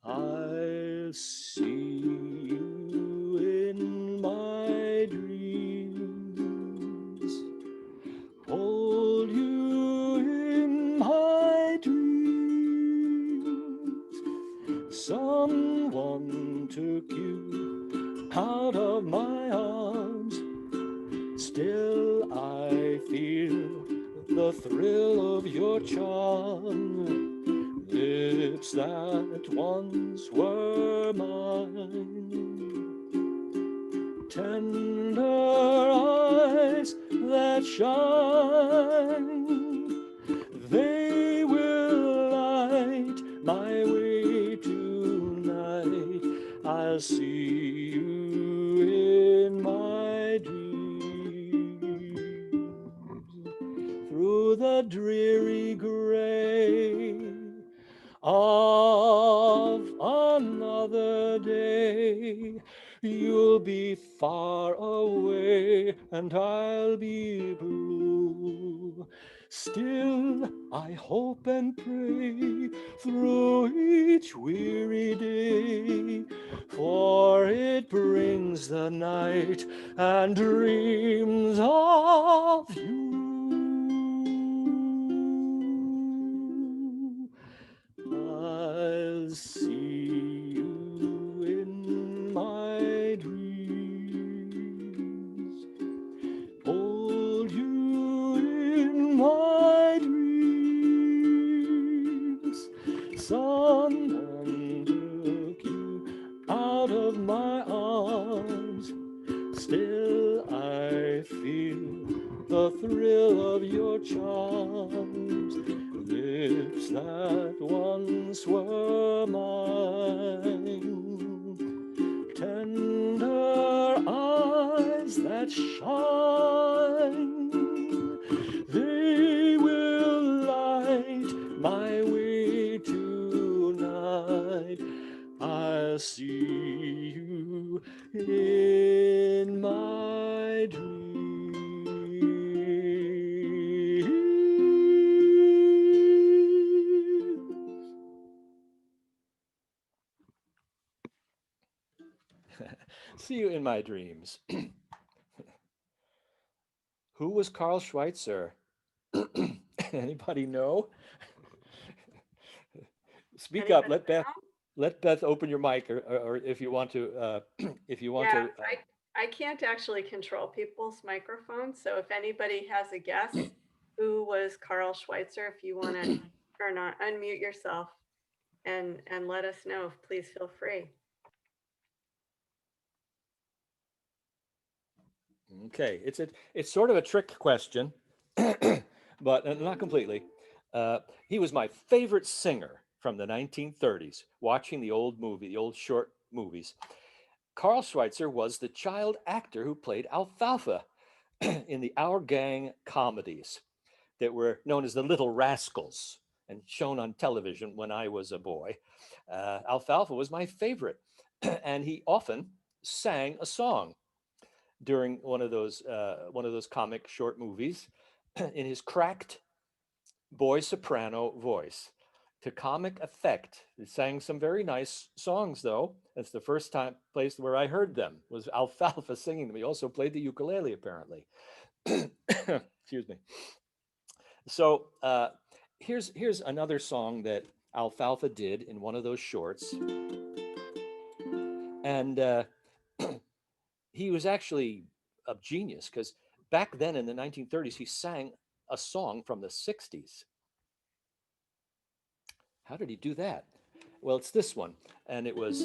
S1: I'll see you in my dreams, hold you in my dreams. Someone took you out of my arms, still I feel the thrill of your charm. Lips that once were mine, tender eyes that shine, they will light my way tonight. I'll see you in my dreams, through the dreary gray of another day. You'll be far away and I'll be blue. Still I hope and pray through each weary day, for it brings the night and dreams of you. I'll see you in my dreams, hold you in my dreams. Someone took you out of my arms, still I feel the thrill of your charms. Lips that once were mine, tender shine. They will light my way tonight. I see you in my dreams. See you in my dreams. Who was Carl Schweitzer? Anybody know? Speak up.
S2: Anybody know?
S1: Let Beth open your mic, or if you want to, if you want
S2: Yeah,
S1: to.
S2: I can't actually control people's microphones. So if anybody has a guess who was Carl Schweitzer, if you want to turn on, unmute yourself and let us know, please feel free.
S1: Okay, it's sort of a trick question, but not completely. He was my favorite singer from the 1930s. Watching the old short movies. Carl Schweitzer was the child actor who played Alfalfa in the Our Gang comedies that were known as the Little Rascals and shown on television when I was a boy. Alfalfa was my favorite, and he often sang a song during one of those comic short movies in his cracked boy soprano voice to comic effect. He sang some very nice songs, though. That's the first place where I heard them was Alfalfa singing them. He also played the ukulele, apparently. Excuse me. So here's another song that Alfalfa did in one of those shorts, and he was actually a genius because back then in the 1930s he sang a song from the 60s. How did he do that? Well, it's this one, and it was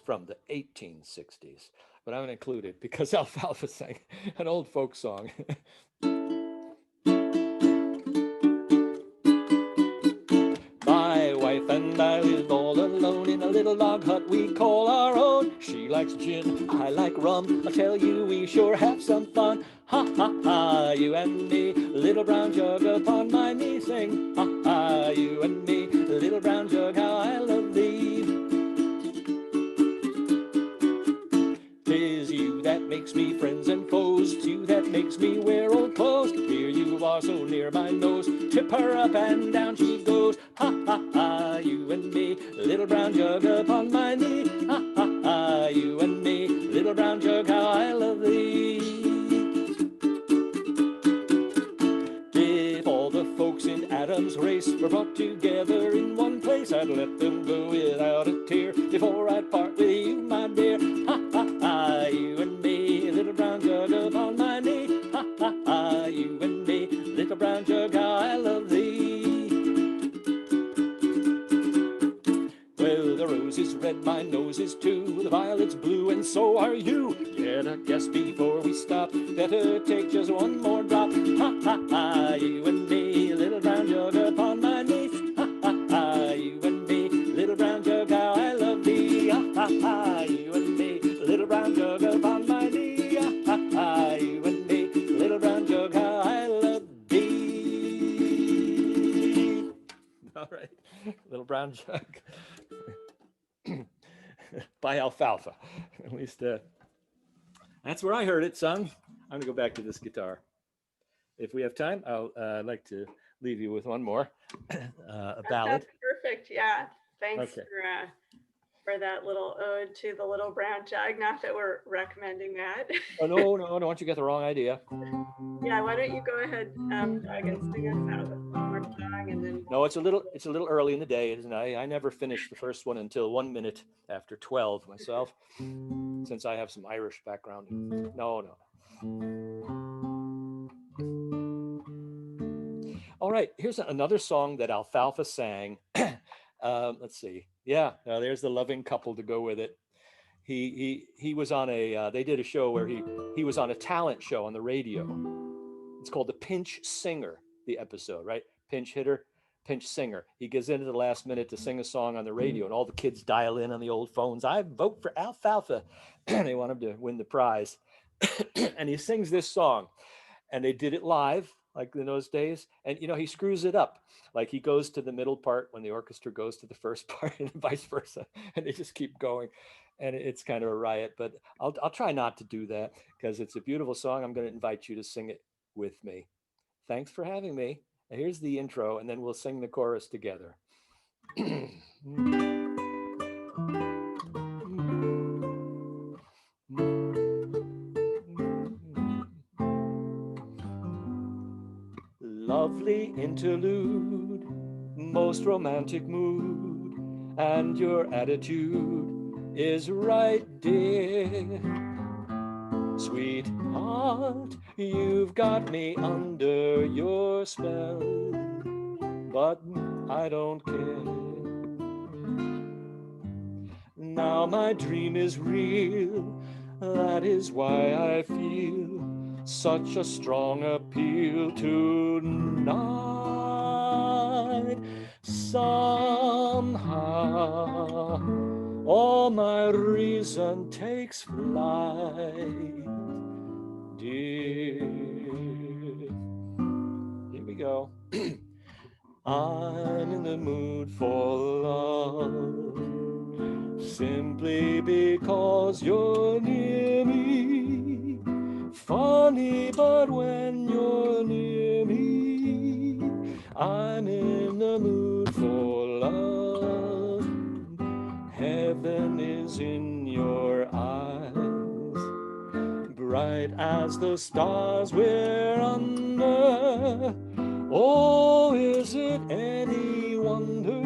S1: from the 1860s, but I'm going to include it because Alfalfa sang an old folk song. My wife and I live all alone in a little log hut we call our own. She likes gin, I like rum. I'll tell you, we sure have some fun. Ha ha ha, you and me, little brown jug upon my knee. Sing, ha ha, you and me, little brown jug, how I love thee. 'Tis you that makes me friends and foes, 'tis you that makes me wear old clothes. Here you are so near my nose, tip her up and down she goes. Ha ha ha, you and me, little brown jug upon my knee. Ha ha ha, you and me, little brown jug, how I love thee. If all the folks in Adam's race were brought together in one place, I'd let them go without a tear before I'd part with you, my dear. Ha ha ha, you and me, little brown jug upon my knee. Ha ha ha, you and me, little brown jug, how I love thee. Well, the rose is red, my nose is too, the violet's blue, and so are you. Get a guess before we stop, better take just one more drop. Ha ha ha, you and me, little brown jug upon my knee. Ha ha ha, you and me, little brown jug, how I love thee. Ha ha ha, you and me, little brown jug upon my knee. Ha ha ha, you and me, little brown jug, how I love thee. All right, little brown jug. By Alfalfa. At least that's where I heard it sung. I'm gonna go back to this guitar. If we have time, I'd like to leave you with one more, a ballad.
S2: That's perfect. Yeah. Thanks
S1: Okay.
S2: for that little ode to the little brown jug. Not that we're recommending that.
S1: Oh, no, don't want you to get the wrong idea.
S2: Yeah, why don't you go ahead, Doug, and sing us out with one more song, and then
S1: No, it's a little early in the day, isn't it? I never finished the first one until 1 minute after 12 myself, since I have some Irish background. No. All right, here's another song that Alfalfa sang. Let's see. Yeah, there's the loving couple to go with it. He was on they did a show where he was on a talent show on the radio. It's called The Pinch Singer, the episode, right? Pinch hitter, pinch singer. He gets into the last minute to sing a song on the radio, and all the kids dial in on the old phones. I vote for Alfalfa. They want him to win the prize. and he sings this song, and they did it live like in those days. And he screws it up. Like he goes to the middle part when the orchestra goes to the first part, and vice versa, and they just keep going, and it's kind of a riot. But I'll try not to do that because it's a beautiful song. I'm going to invite you to sing it with me. Thanks for having me. And here's the intro, and then we'll sing the chorus together. Lovely interlude, most romantic mood, and your attitude is right, dear. Sweetheart, you've got me under your spell, but I don't care. Now my dream is real, that is why I feel such a strong appeal tonight. Somehow, all my reason takes flight, dear. Here we go. I'm in the mood for love, simply because you're near me. Funny, but when you're near me, I'm in the mood for love. Heaven is in your eyes, bright as the stars we're under. Oh, is it any wonder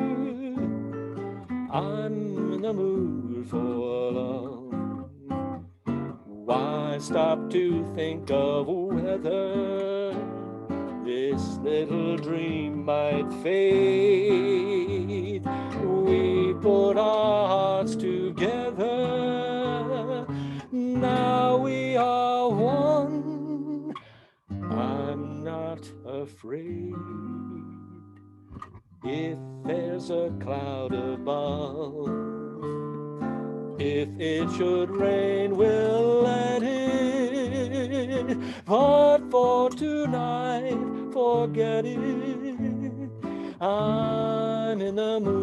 S1: I'm in the mood for love? Why stop to think of whether this little dream might fade? We put our hearts together, now we are one. I'm not afraid if there's a cloud above. If it should rain, we'll let it. But for tonight, forget it. I'm in the mood